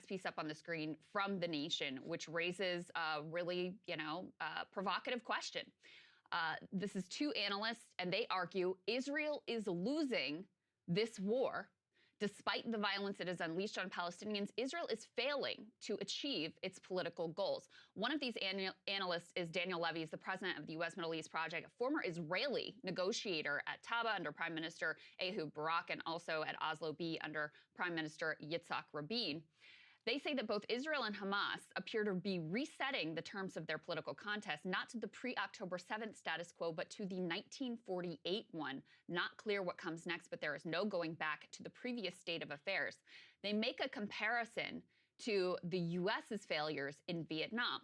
next piece up on the screen from The Nation, which raises a really, provocative question. This is two analysts, and they argue Israel is losing this war. Despite the violence it has unleashed on Palestinians, Israel is failing to achieve its political goals. One of these analysts is Daniel Levy, is the president of the U.S. Middle East Project, a former Israeli negotiator at Taba under Prime Minister Ehud Barak, and also at Oslo B under Prime Minister Yitzhak Rabin. They say that both Israel and Hamas appear to be resetting the terms of their political contest, not to the pre-October 7th status quo, but to the 1948 one. Not clear what comes next, but there is no going back to the previous state of affairs. They make a comparison to the U.S.'s failures in Vietnam.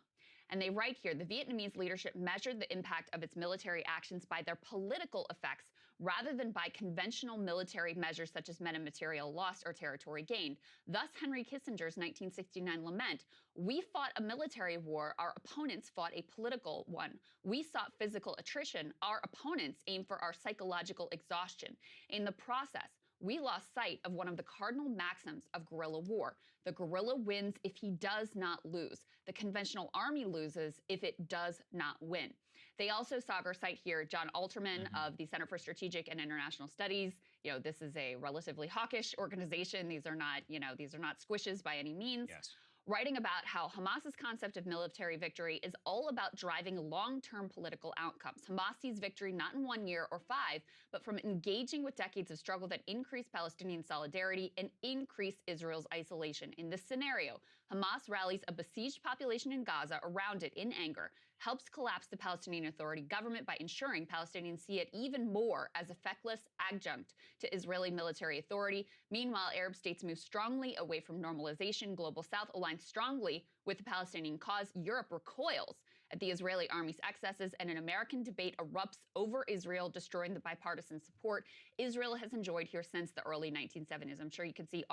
And they write here, the Vietnamese leadership measured the impact of its military actions by their political effects rather than by conventional military measures such as men and material lost or territory gained. Thus, Henry Kissinger's 1969 lament, "We fought a military war, our opponents fought a political one. We sought physical attrition, our opponents aimed for our psychological exhaustion. In the process, we lost sight of one of the cardinal maxims of guerrilla war. The guerrilla wins if he does not lose. The conventional army loses if it does not win." They also cite here John Alterman of the Center for Strategic and International Studies. This is a relatively hawkish organization. These are not squishes by any means. Yes. Writing about how Hamas's concept of military victory is all about driving long-term political outcomes. Hamas sees victory not in 1 year or 5, but from engaging with decades of struggle that increase Palestinian solidarity and increase Israel's isolation. In this scenario, Hamas rallies a besieged population in Gaza around it in anger, helps collapse the Palestinian Authority government by ensuring Palestinians see it even more as a feckless adjunct to Israeli military authority. Meanwhile, Arab states move strongly away from normalization. Global South aligns strongly with the Palestinian cause. Europe recoils at the Israeli army's excesses, and an American debate erupts over Israel, destroying the bipartisan support Israel has enjoyed here since the early 1970s. I'm sure you can see